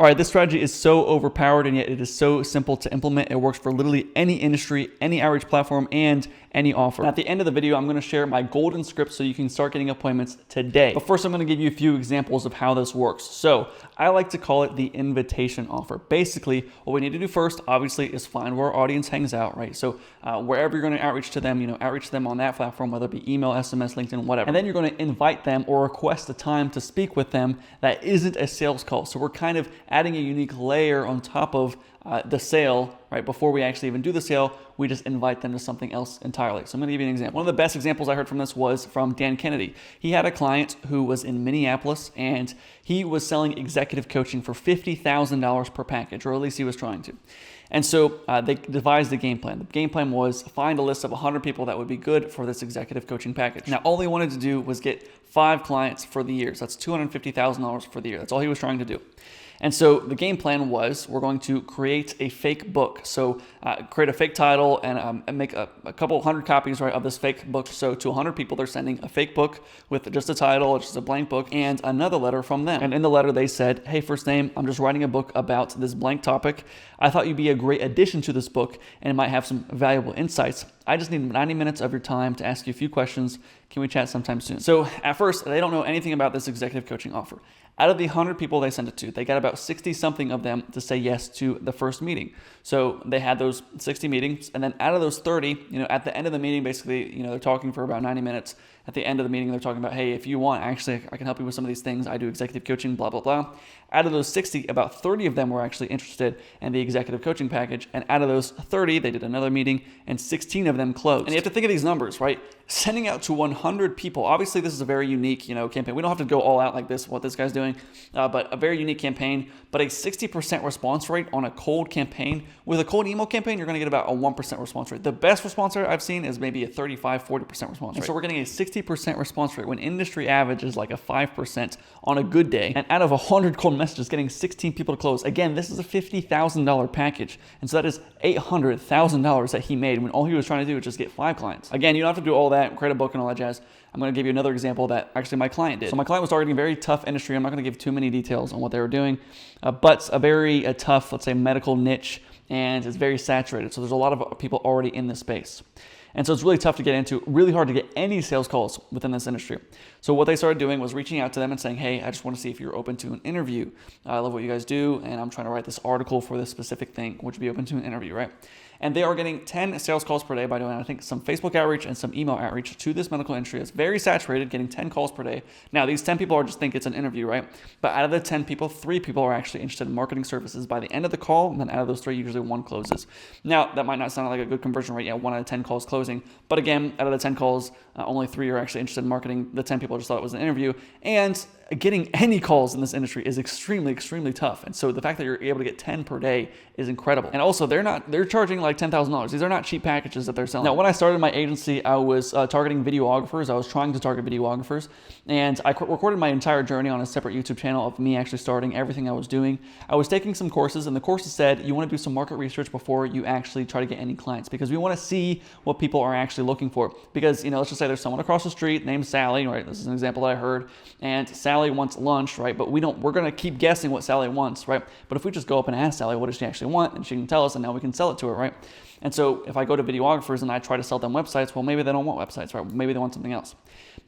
All right, this strategy is so overpowered and yet it is so simple to implement. It works for literally any industry, any outreach platform, and any offer. At the end of the video, I'm going to share my golden script so you can start getting appointments today. But first, I'm going to give you a few examples of how this works. So I like to call it the invitation offer. Basically, what we need to do first, obviously, is find where our audience hangs out, right? So wherever you're going to outreach to them, outreach to them on that platform, whether it be email, SMS, LinkedIn, whatever. And then you're going to invite them or request a time to speak with them that isn't a sales call. So we're kind of adding a unique layer on top of the sale, right? Before we actually even do the sale, we just invite them to something else entirely. So I'm going to give you an example. One of the best examples I heard from this was from Dan Kennedy. He had a client who was in Minneapolis and he was selling executive coaching for $50,000 per package, or at least he was trying to. And so they devised the game plan. The game plan was find a list of 100 people that would be good for this executive coaching package. Now, all they wanted to do was get 5 clients for the year. So that's $250,000 for the year. That's all he was trying to do. And so the game plan was we're going to create a fake book. So create a fake title and make a couple hundred copies, right, of this fake book. So to 100 people, they're sending a fake book with just a title, just a blank book, and another letter from them. And in the letter, they said, hey, first name, I'm just writing a book about this blank topic. I thought you'd be a great addition to this book and it might have some valuable insights. I just need 90 minutes of your time to ask you a few questions. Can we chat sometime soon? So at first, they don't know anything about this executive coaching offer. Out of the 100 people they sent it to, they got about 60 something of them to say yes to the first meeting. So they had those 60 meetings, and then out of those 30, at the end of the meeting, basically, they're talking for about 90 minutes. At the end of the meeting, they're talking about, hey, if you want, actually, I can help you with some of these things. I do executive coaching, blah, blah, blah. Out of those 60, about 30 of them were actually interested in the executive coaching package. And out of those 30, they did another meeting and 16 of them closed. And you have to think of these numbers, right? Sending out to 100 people. Obviously, this is a very unique, campaign. We don't have to go all out like this, what this guy's doing, but a very unique campaign. But a 60% response rate on a cold campaign. With a cold email campaign, you're going to get about a 1% response rate. The best response rate I've seen is maybe a 35, 40% response rate. And so we're getting a 60% response rate when industry average is like a 5% on a good day. And out of 100 cold messages, getting 16 people to close. Again, this is a $50,000 package. And so that is $800,000 that he made when all he was trying to do was just get 5 clients. Again, you don't have to do all that, create a book and all that jazz. I'm going to give you another example that actually my client did. So my client was targeting a very tough industry. I'm not going to give too many details on what they were doing, but a very tough, let's say, medical niche, and it's very saturated. So there's a lot of people already in this space. And so it's really tough to get into, really hard to get any sales calls within this industry. So what they started doing was reaching out to them and saying, hey, I just want to see if you're open to an interview. I love what you guys do, and I'm trying to write this article for this specific thing. Would you be open to an interview, right? And they are getting 10 sales calls per day by doing, I think, some Facebook outreach and some email outreach to this medical industry. It's very saturated, getting 10 calls per day. Now, these 10 people are just think it's an interview, right? But out of the 10 people, 3 people are actually interested in marketing services by the end of the call, and then out of those 3, usually 1 closes. Now, that might not sound like a good conversion rate, 1 out of 10 calls closing. But again, out of the 10 calls, only 3 are actually interested in marketing. The 10 people just thought it was an interview. And getting any calls in this industry is extremely, extremely tough. And so the fact that you're able to get 10 per day is incredible. And also they're charging like $10,000. These are not cheap packages that they're selling. Now, when I started my agency, I was targeting videographers. I was trying to target videographers, and I recorded my entire journey on a separate YouTube channel of me actually starting everything I was doing. I was taking some courses, and the courses said you want to do some market research before you actually try to get any clients, because we want to see what people are actually looking for. Because, let's just say there's someone across the street named Sally, right? This is an example that I heard, and Sally wants lunch, right? But we're going to keep guessing what Sally wants, right? But if we just go up and ask Sally, what does she actually want? And she can tell us, and now we can sell it to her, right? And so if I go to videographers and I try to sell them websites, well, maybe they don't want websites, right? Maybe they want something else.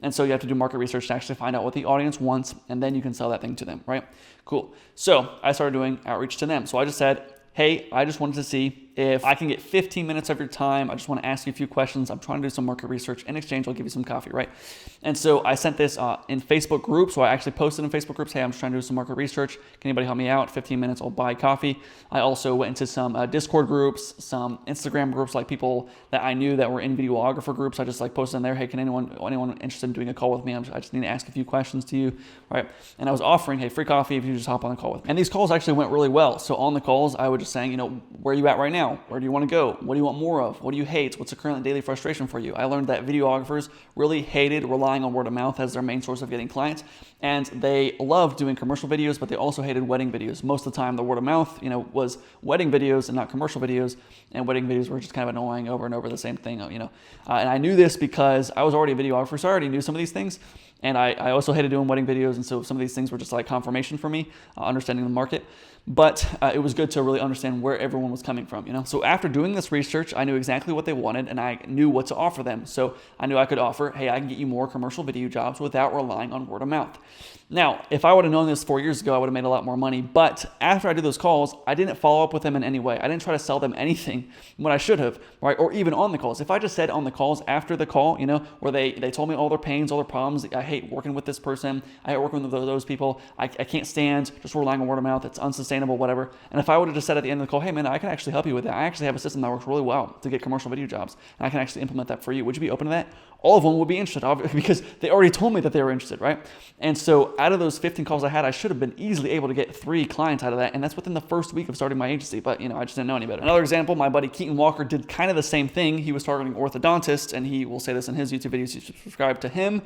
And so you have to do market research to actually find out what the audience wants, and then you can sell that thing to them, right? Cool. So I started doing outreach to them. So I just said, hey, I just wanted to see if I can get 15 minutes of your time. I just want to ask you a few questions. I'm trying to do some market research. In exchange, I'll give you some coffee, right? And so I sent this in Facebook groups. So I actually posted in Facebook groups, hey, I'm just trying to do some market research. Can anybody help me out? 15 minutes, I'll buy coffee. I also went into some Discord groups, some Instagram groups, like people that I knew that were in videographer groups. I just posted in there, hey, can anyone interested in doing a call with me? I just need to ask a few questions to you, right? And I was offering, hey, free coffee if you just hop on the call with me. And these calls actually went really well. So on the calls, I would just saying, where are you at right now? Where do you want to go? What do you want more of? What do you hate? What's the current daily frustration for you? I learned that videographers really hated relying on word of mouth as their main source of getting clients, and they loved doing commercial videos, but they also hated wedding videos. Most of the time, the word of mouth, was wedding videos and not commercial videos, and wedding videos were just kind of annoying over and over the same thing, And I knew this because I was already a videographer, so I already knew some of these things. And I also hated doing wedding videos, and so some of these things were just like confirmation for me, understanding the market. But it was good to really understand where everyone was coming from, you know? So after doing this research, I knew exactly what they wanted, and I knew what to offer them. So I knew I could offer, hey, I can get you more commercial video jobs without relying on word of mouth. Now, if I would have known this 4 years ago, I would have made a lot more money. But after I did those calls, I didn't follow up with them in any way. I didn't try to sell them anything when I should have, right? Or even on the calls. If I just said on the calls after the call, you know, where they told me all their pains, all their problems, I hate working with this person, I hate working with those people, I can't stand just relying on word of mouth, it's unsustainable, whatever. And if I would have just said at the end of the call, hey man, I can actually help you with that. I actually have a system that works really well to get commercial video jobs, and I can actually implement that for you. Would you be open to that? All of them would be interested, obviously, because they already told me that they were interested, right? And so out of those 15 calls I had, I should have been easily able to get 3 clients out of that, and that's within the first week of starting my agency, but you know, I just didn't know any better. Another example, my buddy Keaton Walker did kind of the same thing. He was targeting orthodontists, and he will say this in his YouTube videos, you should subscribe to him.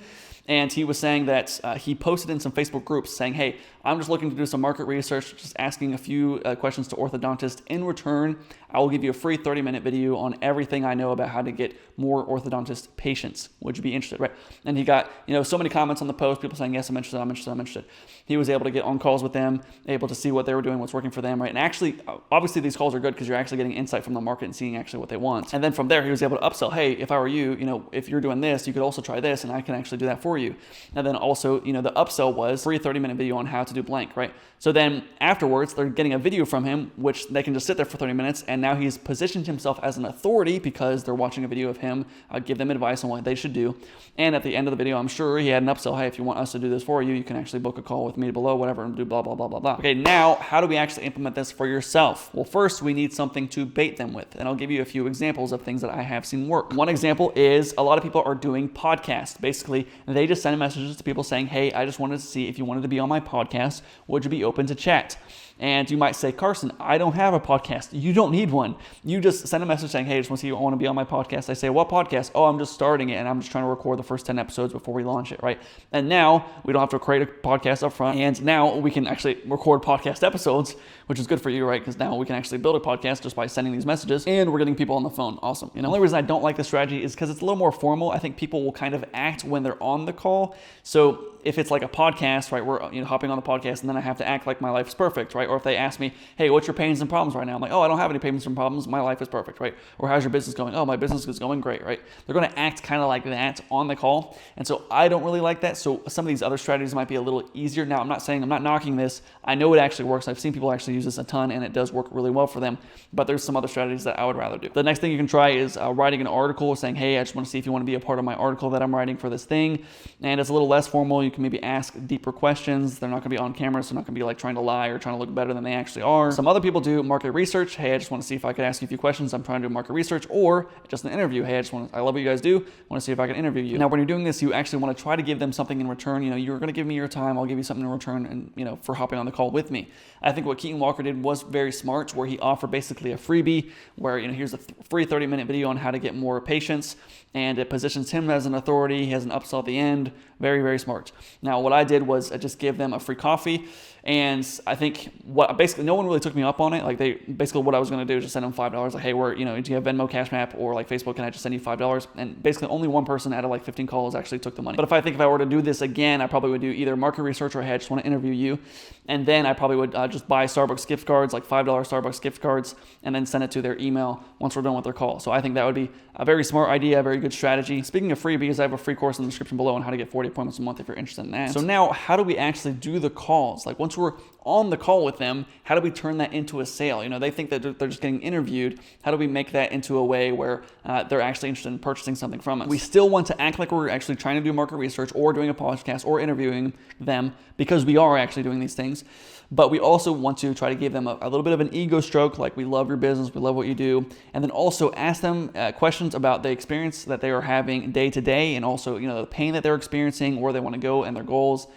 And he was saying that he posted in some Facebook groups saying, hey, I'm just looking to do some market research, just asking a few questions to orthodontists. In return, I will give you a free 30-minute video on everything I know about how to get more orthodontist patients. Would you be interested, right? And he got, you know, so many comments on the post, people saying, yes, I'm interested, I'm interested, I'm interested. He was able to get on calls with them, able to see what they were doing, what's working for them, right? And actually, obviously these calls are good because you're actually getting insight from the market and seeing actually what they want. And then from there, he was able to upsell, hey, if I were you, you know, if you're doing this, you could also try this, and I can actually do that for you. And then also, you know, the upsell was free 30-minute video on how to do blank, right? So then afterwards, they're getting a video from him, which they can just sit there for 30 minutes, and now he's positioned himself as an authority because they're watching a video of him, give them advice on what they should do. And at the end of the video, I'm sure he had an upsell, hey, if you want us to do this for you, you can actually book a call with me below, whatever, and do blah, blah, blah, blah, blah. Okay, now, how do we actually implement this for yourself? Well, first, we need something to bait them with, and I'll give you a few examples of things that I have seen work. One example is a lot of people are doing podcasts. Basically, they just send messages to people saying, hey, I just wanted to see if you wanted to be on my podcast, would you be open to chat? And you might say, Carson, I don't have a podcast. You don't need one. You just send a message saying, hey, I just want to see if you want to be on my podcast. I say, what podcast? Oh, I'm just starting it, and I'm just trying to record the first 10 episodes before we launch it, right? And now we don't have to create a podcast up front, and now we can actually record podcast episodes, which is good for you, right? Because now we can actually build a podcast just by sending these messages, and we're getting people on the phone. Awesome. You know, the only reason I don't like this strategy is because it's a little more formal. I think people will kind of act when they're on the call. So if it's like a podcast, right, we're hopping on the podcast, and then I have to act like my life's perfect, right? Or if they ask me, hey, what's your pains and problems right now? I'm like, oh, I don't have any pains and problems. My life is perfect, right? Or how's your business going? Oh, my business is going great, right? They're going to act kind of like that on the call. And so I don't really like that. So some of these other strategies might be a little easier. Now, I'm not knocking this. I know it actually works. I've seen people actually use this a ton, and it does work really well for them. But there's some other strategies that I would rather do. The next thing you can try is writing an article saying, hey, I just want to see if you want to be a part of my article that I'm writing for this thing. And it's a little less formal. You can maybe ask deeper questions. They're not going to be on camera, so they're not going to be like trying to lie or trying to look better than they actually are. Some other people do market research. Hey, I just want to see if I could ask you a few questions. I'm trying to do market research, or just an interview. Hey, I love what you guys do. I want to see if I can interview you. Now, when you're doing this, you actually want to try to give them something in return. You know, you're going to give me your time. I'll give you something in return, and for hopping on the call with me. I think what Keaton Walker did was very smart, where he offered basically a freebie, where here's a free 30-minute video on how to get more patients, and it positions him as an authority. He has an upsell at the end. Very, very smart. Now, what I did was I just gave them a free coffee, and I think basically no one really took me up on it. Like what I was going to do is just send them $5. Like, hey, do you have Venmo, Cash App, or like Facebook? Can I just send you $5? And basically only one person out of like 15 calls actually took the money. But if I were to do this again, I probably would do either market research or hey, I just want to interview you. And then I probably would just buy Starbucks gift cards, like $5 Starbucks gift cards, and then send it to their email once we're done with their call. So I think that would be a very smart idea, a very good strategy. Speaking of freebies, I have a free course in the description below on how to get 40 appointments a month if you're interested in that. So now, how do we actually do the calls? Like once we're on the call with them, how do we turn that into a sale? They think that they're just getting interviewed. How do we make that into a way where they're actually interested in purchasing something from us? We still want to act like we're actually trying to do market research or doing a podcast or interviewing them, because we are actually doing these things. But we also want to try to give them a little bit of an ego stroke, like we love your business, we love what you do, and then also ask them questions about the experience that they are having day to day, and also the pain that they're experiencing, where they want to go, and their goals.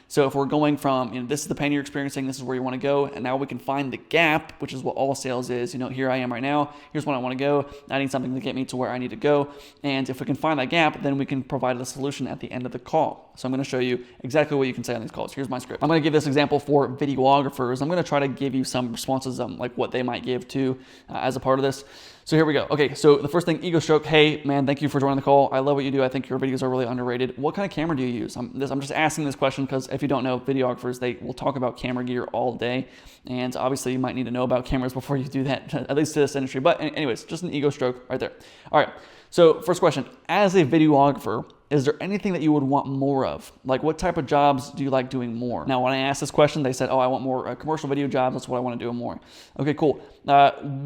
So if we're going from this is the pain you're experiencing, this is where you want to go, and now we can find the gap, which is what all sales is. Here I am right now, here's where I want to go, I need something to get me to where I need to go, and if we can find that gap, then we can provide a solution at the end of the call. So I'm going to show you exactly what you can say on these calls. Here's my script. I'm going to give this example for videographers. I'm going to try to give you some responses on like what they might give to as a part of this. So here we go. Okay, so the first thing, Ego Stroke. Hey, man, thank you for joining the call. I love what you do. I think your videos are really underrated. What kind of camera do you use? I'm just asking this question because if you don't know, videographers, they will talk about camera gear all day. And obviously, you might need to know about cameras before you do that, at least to this industry. But anyways, just an Ego Stroke right there. All right, so first question. As a videographer, is there anything that you would want more of? Like, what type of jobs do you like doing more? Now, when I asked this question, they said, oh, I want more commercial video jobs. That's what I want to do more. Okay, cool.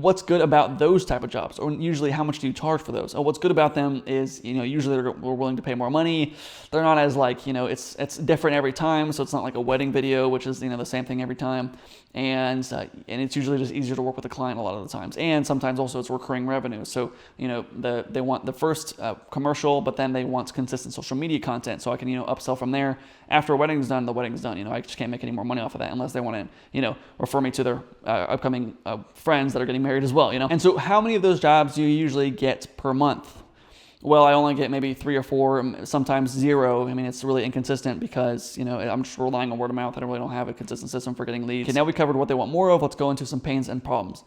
What's good about those type of jobs? Or usually, how much do you charge for those? Oh, what's good about them is, usually we're willing to pay more money. They're not as like, it's different every time. So it's not like a wedding video, which is, the same thing every time. And it's usually just easier to work with the client a lot of the times. And sometimes also it's recurring revenue. So, they want the first commercial, but then they want consistent social media content, so I can upsell from there. After a wedding's done, the wedding's done. I just can't make any more money off of that unless they want to refer me to their upcoming friends that are getting married as well. And so how many of those jobs do you usually get per month? Well, I only get maybe 3 or 4, sometimes 0. I mean, it's really inconsistent because, I'm just relying on word of mouth. I really don't have a consistent system for getting leads. Okay, now we covered what they want more of. Let's go into some pains and problems.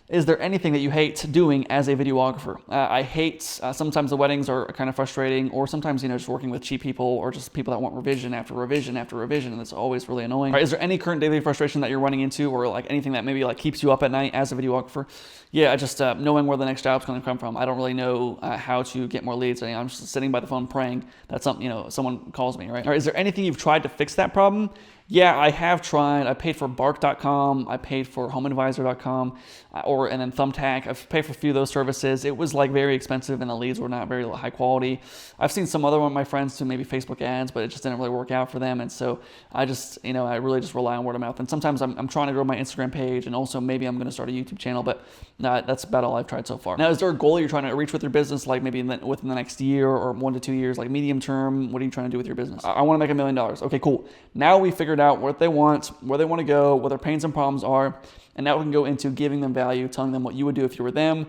Is there anything that you hate doing as a videographer? I hate, sometimes the weddings are kind of frustrating, or sometimes, just working with cheap people or just people that want revision after revision after revision, and it's always really annoying. Right, is there any current daily frustration that you're running into, or like anything that maybe like keeps you up at night as a videographer? Yeah, just knowing where the next job's going to come from. I don't really know how to get more leads. I'm just sitting by the phone praying that someone calls me, right? Or is there anything you've tried to fix that problem? Yeah, I have tried. I paid for Bark.com. I paid for HomeAdvisor.com, and then Thumbtack. I've paid for a few of those services. It was like very expensive, and the leads were not very high quality. I've seen some other one of my friends do maybe Facebook ads, but it just didn't really work out for them. And so I just, I really just rely on word of mouth. And sometimes I'm trying to grow my Instagram page, and also maybe I'm going to start a YouTube channel, but that's about all I've tried so far. Now, is there a goal you're trying to reach with your business, like maybe within the next year or 1 to 2 years, like medium term? What are you trying to do with your business? I want to make $1 million. Okay, cool. Now we figured out what they want, where they want to go, what their pains and problems are, and now we can go into giving them value, telling them what you would do if you were them,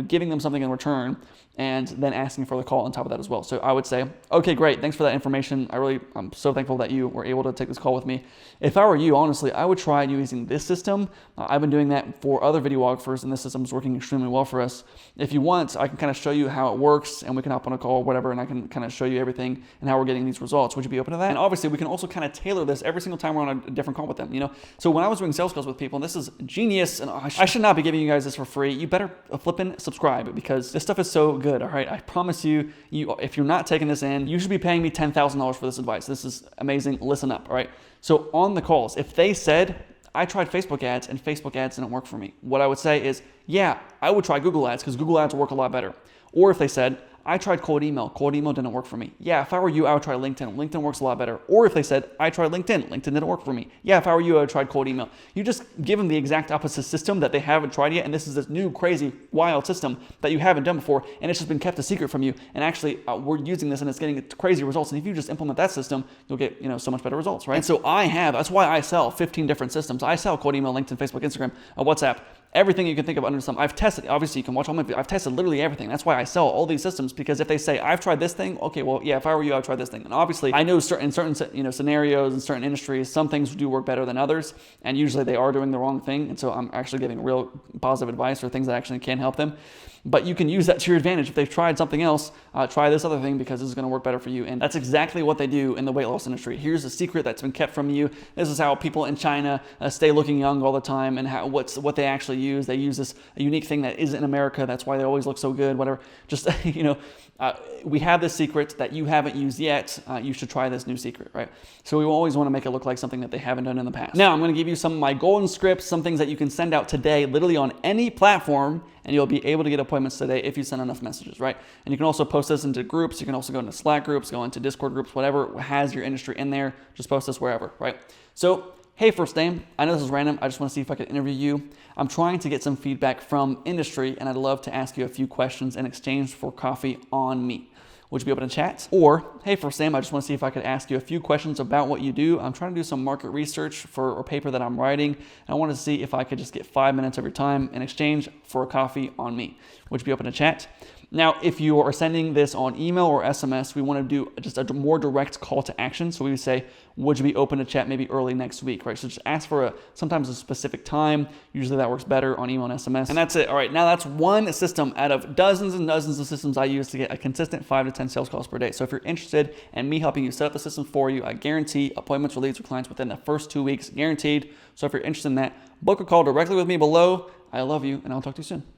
giving them something in return, and then asking for the call on top of that as well. So I would say, okay, great, thanks for that information. I'm so thankful that you were able to take this call with me. If I were you, honestly, I would try using this system. I've been doing that for other videographers, and this system is working extremely well for us. If you want, I can kind of show you how it works, and we can hop on a call or whatever, and I can kind of show you everything and how we're getting these results. Would you be open to that? And obviously, we can also kind of tailor this every single time we're on a different call with them. So when I was doing sales calls with people, and this is genius, and I should not be giving you guys this for free. You better flipping subscribe, because this stuff is so good. All right, I promise you, if you're not taking this in, you should be paying me $10,000 for this advice. This is amazing. Listen up. All right. So on the calls, if they said, I tried Facebook ads and Facebook ads didn't work for me, what I would say is, yeah, I would try Google ads because Google ads work a lot better. Or if they said, I tried cold email didn't work for me. Yeah, if I were you, I would try LinkedIn. LinkedIn works a lot better. Or if they said, I tried LinkedIn didn't work for me. Yeah, if I were you, I would try cold email. You just give them the exact opposite system that they haven't tried yet, and this is this new, crazy, wild system that you haven't done before, and it's just been kept a secret from you. And actually, we're using this, and it's getting crazy results. And if you just implement that system, you'll get so much better results, right? And so that's why I sell 15 different systems. I sell cold email, LinkedIn, Facebook, Instagram, WhatsApp. Everything you can think of under some. I've tested, obviously you can watch all my videos. I've tested literally everything. That's why I sell all these systems, because if they say, I've tried this thing, okay, well, yeah, if I were you, I'd try this thing. And obviously I know in certain scenarios and certain industries, some things do work better than others, and usually they are doing the wrong thing. And so I'm actually giving real positive advice or things that actually can help them. But you can use that to your advantage. If they've tried something else, try this other thing, because this is going to work better for you. And that's exactly what they do in the weight loss industry. Here's a secret that's been kept from you. This is how people in China stay looking young all the time, and what they actually use. They use this unique thing that isn't in America. That's why they always look so good, whatever. Just, we have this secret that you haven't used yet. You should try this new secret, right? So we always want to make it look like something that they haven't done in the past. Now, I'm going to give you some of my golden scripts, some things that you can send out today, literally on any platform, and you'll be able to get appointments today if you send enough messages, right? And you can also post this into groups. You can also go into Slack groups, go into Discord groups, whatever has your industry in there. Just post this wherever, right? So, hey, first name, I know this is random. I just want to see if I could interview you. I'm trying to get some feedback from industry, and I'd love to ask you a few questions in exchange for coffee on me. Would you be able to chat? Or, hey, first name, I just want to see if I could ask you a few questions about what you do. I'm trying to do some market research for a paper that I'm writing, and I want to see if I could just get 5 minutes of your time in exchange for a coffee on me. Would you be open to chat? Now, if you are sending this on email or SMS, we want to do just a more direct call to action. So we would say, would you be open to chat maybe early next week, right? So just ask for sometimes a specific time. Usually that works better on email and SMS. And that's it. All right, now that's one system out of dozens and dozens of systems I use to get a consistent 5 to 10 sales calls per day. So if you're interested in me helping you set up the system for you, I guarantee appointments or leads with clients within the first 2 weeks, guaranteed. So if you're interested in that, book a call directly with me below. I love you, and I'll talk to you soon.